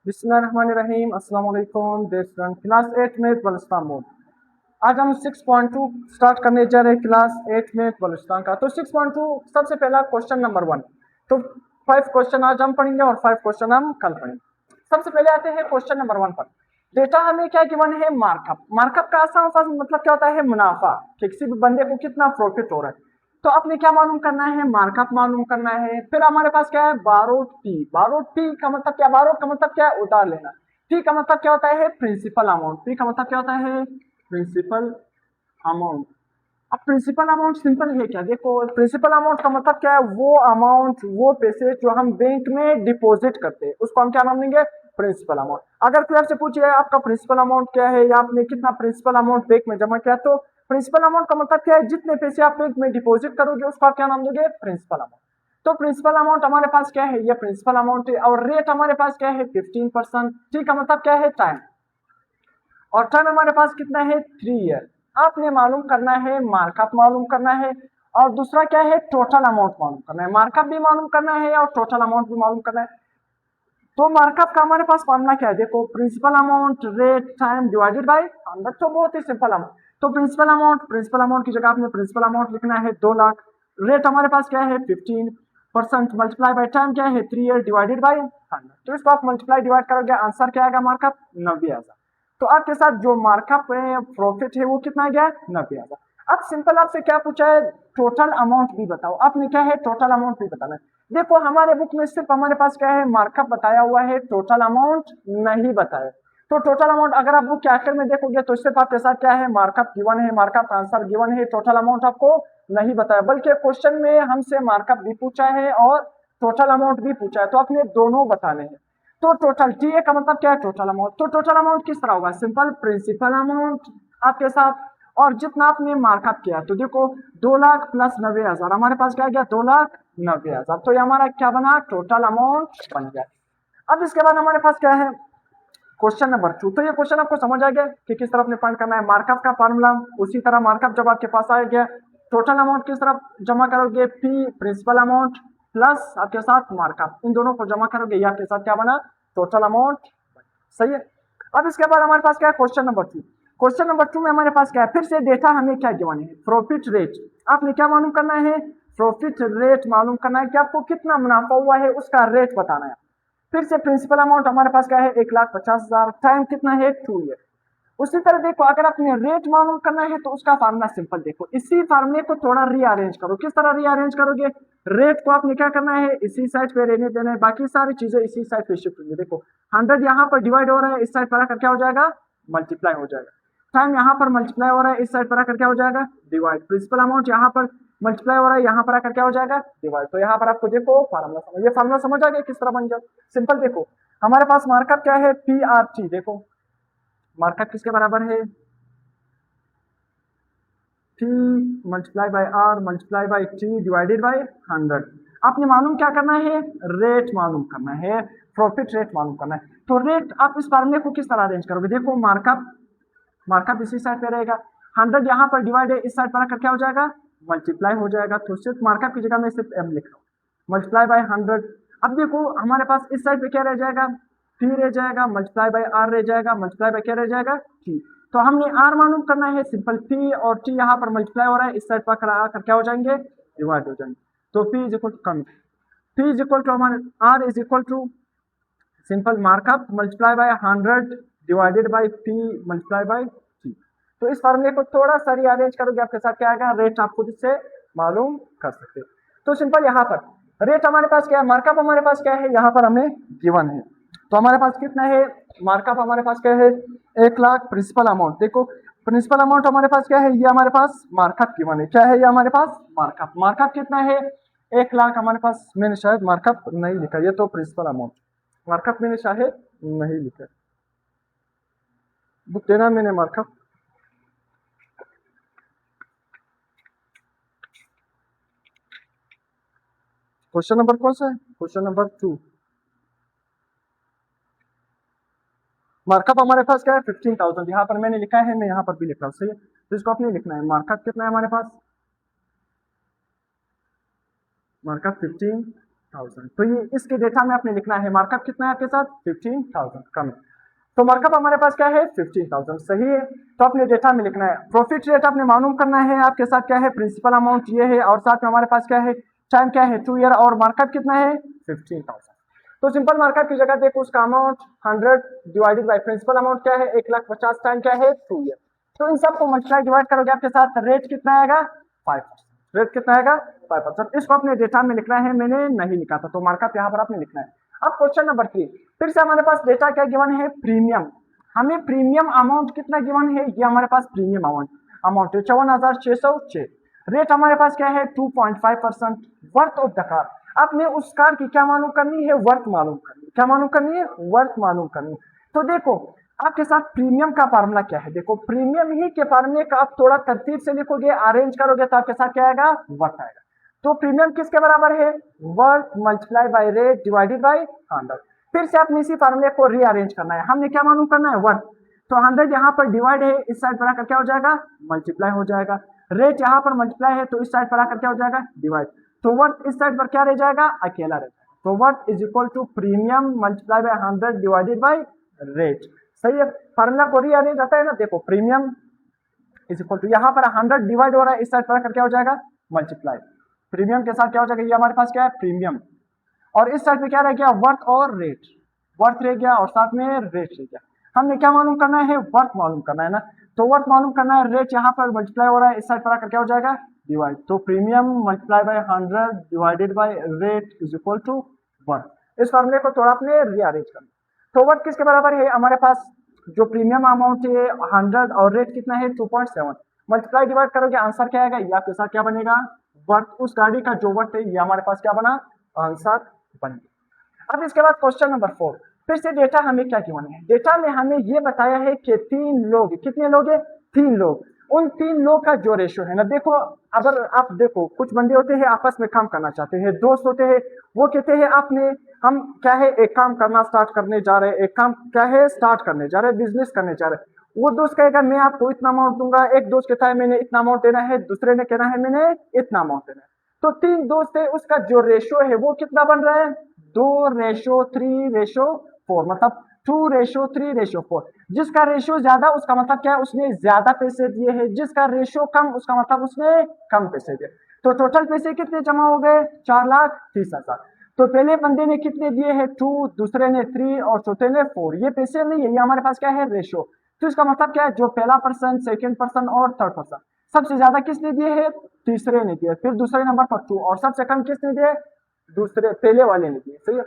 बिस्मिल्लाहिर्रहमानिर्रहीम। अस्सलाम वालेकुम डियर स्टूडेंट, क्लास 8 में बलुचिस्तान मोड। आज हम 6.2 स्टार्ट करने जा रहे हैं क्लास 8 में बलुचिस्तान का। तो 6.2 सबसे पहला क्वेश्चन नंबर 1। तो 5 क्वेश्चन आज हम पढ़ेंगे और 5 क्वेश्चन हम कल पढ़ेंगे। सबसे पहले आते हैं क्वेश्चन नंबर 1 पर। डेटा हमें क्या गिवन है? मार्कअप। मार्कअप का आसान सा मतलब क्या होता है? मुनाफा, कि किसी भी बंदे को कितना प्रॉफिट हो रहा है। तो आपने क्या मालूम करना है? मार्कअप मालूम करना है। फिर हमारे पास क्या है? Borrowed T. बारोड टी का मतलब क्या? बारोड का मतलब क्या है? उधार लेना। टी का मतलब क्या होता है? Principal amount. टी का मतलब क्या होता है? Principal amount. अब प्रिंसिपल अमाउंट सिंपल है क्या? देखो, प्रिंसिपल अमाउंट का मतलब क्या है? वो अमाउंट, वो पैसे जो हम बैंक में डिपॉजिट करते हैं, उसको हम क्या नाम देंगे? Principal amount. अगर कोई आपसे पूछे आपका प्रिंसिपल अमाउंट क्या है या आपने कितना प्रिंसिपल अमाउंट बैंक में जमा किया, तो प्रिंसिपल अमाउंट का मतलब क्या है? जितने पैसे आप बैंक में डिपॉजिट करोगे उसको आप क्या नाम दोगे? Principal amount. तो प्रिंसिपल अमाउंट हमारे पास क्या है? ये प्रिंसिपल अमाउंट है। और रेट हमारे पास क्या है? 15%। ठीक है, मतलब क्या है? टाइम। और टाइम हमारे पास कितना है? 3 ईयर। आपने मालूम करना है, मार्कअप मालूम करना है, और दूसरा क्या है? टोटल अमाउंट मालूम करना है। मार्कअप भी मालूम करना है और टोटल अमाउंट भी मालूम करना है। तो मार्कअप का हमारे पास फॉर्मूला क्या है? देखो, principal amount rate time divided by 100। तो बहुत ही सिंपल अमाउंट। तो प्रिंसिपल अमाउंट की जगह आपने प्रिंसिपल अमाउंट लिखना है 2 लाख। रेट हमारे पास क्या है? 15%। मल्टीप्लाई बाय टाइम क्या है? 3 ईयर डिवाइडेड बाय 100। तो इसको आप मल्टीप्लाई डिवाइड करोगे, आंसर क्या आएगा? मार्कअप 90,000। तो आपके साथ जो मार्कअप प्रॉफिट है वो कितना गया? 90,000। अब सिंपल आपसे क्या पूछा है? टोटल अमाउंट भी बताओ। आपने क्या है? टोटल अमाउंट भी बताना है। देखो, हमारे बुक में सिर्फ हमारे पास क्या है? मार्कअप बताया हुआ है, टोटल अमाउंट नहीं बताया। तो टोटल अमाउंट अगर आप बुक के आखिर में देखोगे तो सिर्फ आपके साथ क्या है? मार्कअप गिवन है, मार्कअप आंसर गिवन है, टोटल अमाउंट आपको नहीं बताया। बल्कि क्वेश्चन में हमसे मार्कअप भी पूछा है और टोटल अमाउंट भी पूछा है, तो आपने दोनों बताने हैं। तो टोटल टी ए का मतलब क्या है? Total amount. तो टोटल अमाउंट किस तरह होगा? सिंपल, प्रिंसिपल अमाउंट आपके साथ और जितना आपने मार्कअप किया। तो देखो, 2 लाख प्लस 90,000, हमारे पास क्या गया? 2,90,000। तो ये हमारा क्या बना? टोटल अमाउंट बन गया। अब इसके बाद हमारे पास क्या है? Question number 2। तो ये क्वेश्चन आपको समझ आ गया कि किस तरफ फाइंड करना है? मार्कअप का फॉर्मूला। उसी तरह मार्कअप जब आपके पास आ गया, टोटल अमाउंट किस तरफ जमा करोगे? पी प्रिंसिपल अमाउंट प्लस आपके साथ मार्कअप, इन दोनों को जमा करोगे, ये आपके साथ क्या बना? Total amount. सही है। अब इसके बाद हमारे पास क्या है? Question number 2। क्वेश्चन नंबर 2 में हमारे पास क्या है? फिर से डेटा हमें क्या गिवन है? Profit rate. आपने क्या मालूम करना है? प्रॉफिट रेट मालूम करना है कि आपको कितना मुनाफा हुआ है, उसका रेट बताना है। फिर से प्रिंसिपल अमाउंट हमारे पास क्या है? 1,50,000। टाइम कितना है? 2 ईयर। उसी तरह देखो, अगर आपने रेट मालूम करना है तो उसका फार्मूला सिंपल। देखो, इसी फार्मूले को थोड़ा रीअरेंज करो। किस तरह रीअरेंज करोगे? रेट को आपने क्या करना है? इसी साइड पे रहने देना है, बाकी सारी चीजें इसी साइड पे शिफ्ट होंगी। देखो, 100 यहाँ पर डिवाइड हो रहा है, इस साइड पर आकर क्या हो जाएगा? मल्टीप्लाई हो जाएगा। टाइम यहाँ पर मल्टीप्लाई हो रहा है, इस साइड पर आकर क्या हो जाएगा? डिवाइड। प्रिंसिपल अमाउंट यहाँ पर मल्टीप्लाई हो रहा है, यहाँ पर आकर क्या हो जाएगा? डिवाइड। तो यहाँ पर आपको देखो फार्मूला समझ, ये फार्मूला समझ आ गया किस तरह बन गया? सिंपल। देखो, हमारे पास मार्कअप क्या है? P R T. देखो, मार्कअप किसके बराबर है? T multiply by R multiply by T divided by 100। आपने मालूम क्या करना है? रेट मालूम करना है, प्रॉफिट रेट मालूम करना है। तो रेट आप इस फार्मूले को किस तरह अरेंज करोगे? देखो, मार्कअप, मार्कअप इसी साइड पे रहेगा, 100 यहाँ पर डिवाइड है, इस साइड पर आकर क्या हो जाएगा? मल्टीप्लाई हो जाएगा। तो सिर्फ मार्कअप की जगह में सिर्फ एम लिख रहा हूँ, मल्टीप्लाई बाय 100। अब देखो, हमारे पास इस साइड पे क्या रह जाएगा? पी रह जाएगा, मल्टीप्लाई बाय आर रह जाएगा, मल्टीप्लाई बाय क्या रह जाएगा? टी। तो हमने आर मालूम करना है, सिंपल पी और टी यहाँ पर मल्टीप्लाई हो रहा है, इस साइड पर आकर क्या हो जाएंगे? डिवाइड हो जाएंगे। तो पी इज इक्वल टू कम, पी इज इक्वल टू हमारे R is equal to simple markup multiply by 100 divided by P multiply by T. तो इस फॉर्मूले को थोड़ा सा रीअरेंज करोगे, आपके साथ क्या आएगा? रेट आप खुद से मालूम कर सकते हो। तो सिंपल, यहाँ पर रेट हमारे पास क्या है? मार्कअप हमारे पास क्या है? यहाँ पर हमें गिवन है। तो हमारे पास कितना है? मार्कअप हमारे पास क्या है? 1 लाख। प्रिंसिपल अमाउंट, देखो प्रिंसिपल अमाउंट हमारे पास क्या है? ये हमारे पास मार्कअप गिवन है। क्या है ये हमारे पास? मार्कअप। मार्कअप कितना है? 1 लाख हमारे पास। मैंने शायद मार्कअप नहीं लिखा, ये तो प्रिंसिपल अमाउंट। मार्कअप मैंने शायद नहीं लिखा, बुक देना मैंने मार्कअप। क्वेश्चन नंबर कौन सा है? Question number 2। मार्कअप हमारे पास क्या है? 15,000। यहाँ पर मैंने लिखा है, मैं यहाँ पर भी लिख रहा हूँ, सही है। तो इसको आपने लिखना है। मार्कअप कितना है हमारे पास? मार्कअप 15 15,000। तो ये इसके डेटा में आपने लिखना है, मार्कअप कितना है आपके साथ 15,000 कम। तो मार्कअप हमारे पास क्या है 15,000, सही है। तो अपने डेटा में लिखना है। प्रॉफिट रेट आपने मालूम करना है, आपके साथ क्या है प्रिंसिपल अमाउंट ये है, और साथ में हमारे पास क्या है टाइम क्या है 2 ईयर, और मार्कअप कितना है 15,000। तो सिंपल मार्कअप की जगह देखो उसका amount 100 divided by principal amount क्या है 1,50,000 टाइम क्या है 2 ईयर। तो इन सबको मल्टीप्लाई डिवाइड करोगे आपके साथ रेट कितना आएगा 5%। रेट कितना आएगा 5%। इसको अपने डेटा में लिखना है, मैंने नहीं लिखा था, तो मार्कअप यहाँ पर आपने लिखना है। अब क्वेश्चन नंबर 3, फिर से हमारे पास डेटा क्या गिवन है प्रीमियम। हमें प्रीमियम अमाउंट कितना गिवन है, ये हमारे पास प्रीमियम अमाउंट है 54,606। रेट हमारे पास क्या है 2.5%। वर्थ ऑफ द कार, आपने उस कार की क्या मालूम करनी है वर्थ मालूम करनी है। क्या मालूम करनी है वर्थ मालूम करनी है। तो देखो आपके साथ प्रीमियम का फार्मूला क्या है, देखो प्रीमियम ही के फार्मूले का आप थोड़ा तरतीब से लिखोगे, अरेंज करोगे तो आपके साथ क्या आएगा वर्थ आएगा। तो प्रीमियम किसके बराबर है worth multiply by rate divided by 100। फिर से आपने इसी फार्मूले को रीअरेंज करना है, हमने क्या मालूम करना है वर्थ। तो 100 यहाँ पर डिवाइड है, इस साइड पर आकर क्या हो जाएगा मल्टीप्लाई हो जाएगा। रेट यहाँ पर मल्टीप्लाई है तो इस साइड पर आकर क्या हो जाएगा डिवाइड। तो वर्थ इस साइड पर क्या रह जाएगा अकेला रह जाएगा। तो worth is equal to premium multiply by 100 divided by rate. सही है, फार्मूला को रीअरेंज आता है ना। देखो प्रीमियम इज इक्वल टू यहाँ पर 100 डिवाइड हो रहा है, इस साइड पर आकर क्या हो जाएगा मल्टीप्लाई। प्रीमियम के साथ क्या हो जाएगा, ये हमारे पास क्या है प्रीमियम, और इस साइड पे क्या रह गया वर्थ और रेट। वर्थ रह गया और साथ में रेट रह गया। हमने क्या मालूम करना है वर्थ मालूम करना है ना। तो वर्थ मालूम करना है, रेट यहाँ पर मल्टीप्लाई हो रहा है, इस साइड पर आकर क्या हो जाएगा डिवाइड। तो premium multiply by 100 divided by rate is equal to worth. इस फॉर्मूले को थोड़ा आपने रीअरेंज करना। तो वर्थ किसके बराबर है, हमारे पास जो प्रीमियम अमाउंट है 100 और रेट कितना है 2.7। मल्टीप्लाई डिवाइड करोगे आंसर क्या आएगा, ये आपके साथ क्या बनेगा वर्थ। उस गाड़ी का जो वर्थ है ये हमारे पास क्या बना आंसर बन गया। अब इसके बाद क्वेश्चन नंबर 4, फिर से डेटा हमें क्या गिवन है। डेटा में हमें ये बताया है कि 3 लोग, कितने लोग है 3 लोग, उन 3 लोग का जो रेशियो है ना। देखो अगर आप देखो कुछ बंदे होते हैं आपस में काम करना चाहते हैं, दोस्त होते हैं, वो कहते हैं आपने हम क्या है एक काम करना स्टार्ट करने जा रहे हैं, एक काम क्या है स्टार्ट करने जा रहे हैं, बिजनेस करने जा रहे हैं। वो दोस्त कहेगा मैं आपको इतना अमाउंट दूंगा, एक दोस्त कहता है मैंने इतना अमाउंट देना है, दूसरे ने कहना है मैंने इतना अमाउंट देना है। तो 3 दोस्त है, उसका जो रेशियो है वो कितना बन रहा है 2:3:4, मतलब 2:3:4। जिसका रेशियो ज्यादा उसका मतलब क्या है उसने ज्यादा पैसे दिए हैं, जिसका रेशियो कम उसका मतलब उसने कम पैसे दिए। तो टोटल पैसे कितने जमा हो गए 4,30,000। तो पहले बंदे ने कितने दिए हैं 2, दूसरे ने 3 और चौथे ने 4। ये पैसे नहीं है, ये हमारे पास क्या है रेशियो। तो इसका मतलब क्या है जो पहला पर्सन, सेकेंड पर्सन और थर्ड पर्सन, सबसे ज्यादा किसने दिए हैं तीसरे ने दिए, फिर दूसरे नंबर पर 2 और सबसे कम किसने दिए दूसरे पहले वाले ने दिए। सही है।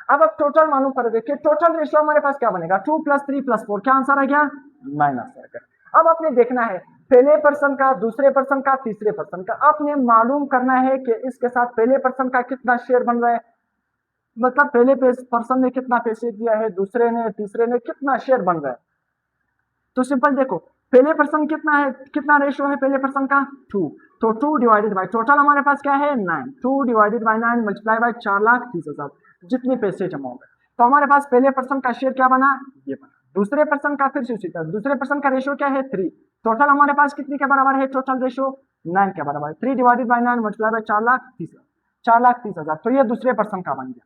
अब टोटल मालूम कर देखिए, टोटल रेशियो हमारे पास क्या बनेगा 2 + 3 + 4, क्या आंसर आ गया 9 आंसर आ गया। अब आपने देखना है पहले पर्सन का, दूसरे पर्सन का, तीसरे पर्सन का, आपने मालूम करना है कि इसके साथ पहले पर्सन का कितना शेयर बन रहा है, मतलब पहले पर्सन ने कितना पैसे दिया है, दूसरे ने, तीसरे ने कितना शेयर बन रहा है। तो सिंपल देखो पहले पर्सन कितना है, कितना रेशियो है पहले पर्सन का 2, तो 2 डिवाइडेड बाय टोटल हमारे पास क्या है 9, 2 डिवाइडेड बाय 9 मल्टीप्लाई बाय 4,30,000 जितने पैसे जमा हो गए। तो हमारे पास पहले पर्सन का शेयर क्या बना ये बना, दूसरे पर्सन का फिर से उसी तरह, दूसरे पर्सन का रेशियो क्या है 3, टोटल हमारे पास कितने के बराबर है टोटल रेशियो 9 के बराबर है। 3 डिवाइडेड बाय 9 मल्टीप्लाई बाय 4,30,000, तो ये दूसरे पर्सन का बन गया।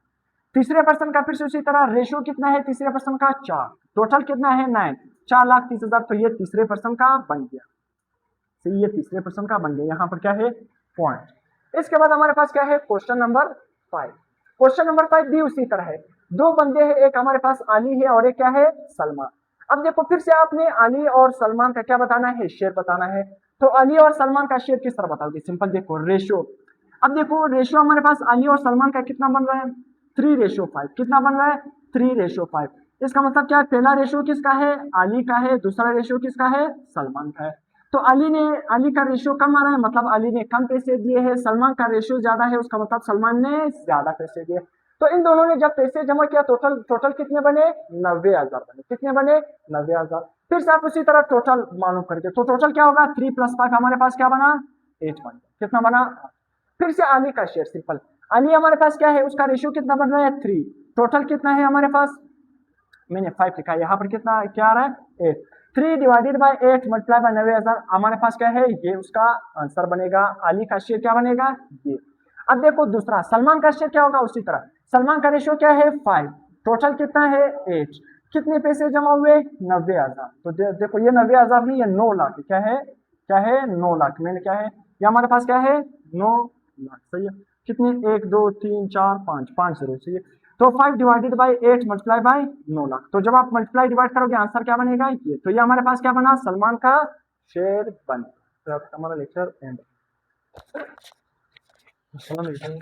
तीसरे पर्सन का फिर से उसी तरह रेशियो कितना है तीसरे पर्सन का 4, टोटल कितना है 9, 4,30,000, तो ये तीसरे पर्सन का बन गया। तो ये तीसरे पर्सन का बन गया, यहाँ पर क्या है पॉइंट। इसके बाद हमारे पास क्या है क्वेश्चन नंबर 5। क्वेश्चन नंबर 5 भी उसी तरह है, 2 बंदे हैं, एक हमारे पास अली है और एक क्या है सलमान। अब देखो फिर से आपने अली और सलमान का क्या बताना है शेयर बताना है। तो अली और सलमान का शेयर किस तरह बताओगे, सिंपल देखो रेशियो। अब देखो रेशियो हमारे पास अली और सलमान का कितना बन रहा है 3:5, कितना बन रहा है 3:5। इसका मतलब क्या है पहला रेशियो किसका है अली का है, दूसरा रेशियो किसका है सलमान का है। तो अली का रेशियो कम आ रहा है, मतलब अली ने कम पैसे दिए हैं, सलमान का रेशियो ज्यादा है, उसका मतलब सलमान ने ज्यादा पैसे दिए। तो इन दोनों ने जब पैसे जमा किया टोटल कितने बने 90,000 बने, कितने बने 90,000। फिर से आप उसी तरह टोटल मालूम करके, तो टोटल क्या होगा 3 + 5 हमारे पास क्या बना 8 बन गया, कितना बना। फिर से अली का शेयर सिंपल, अली हमारे पास क्या है उसका रेशियो कितना बन रहा है 3, टोटल कितना है हमारे पास मैंने 5 लिखा है, यहाँ पर कितना क्या आ रहा है 8, 3 डिवाइडेड बाय 8 मल्टीप्लाई बाय 90,000 हमारे पास क्या है ये उसका आंसर बनेगा। अली का शेयर क्या बनेगा ये। अब देखो दूसरा, सलमान का शेयर क्या होगा, उसी तरह सलमान का रेशियो क्या है 5, टोटल कितना है 8, कितने पैसे जमा हुए 90,000। तो देखो ये 90,000 नहीं, ये 9 लाख क्या है, क्या है 9 लाख, मैंने क्या है ये हमारे पास क्या है 9 लाख, सही है। कितनी 1 2 3 4 5, 5 जीरो, सही है। तो 5 divided by 8 multiply by 9 lakh, तो जब आप मल्टीप्लाई डिवाइड करोगे आंसर क्या बनेगा ये, तो ये हमारे पास क्या बना, सलमान का शेयर बन। तो हमारा लेक्चर एंड। चलो मिलते हैं।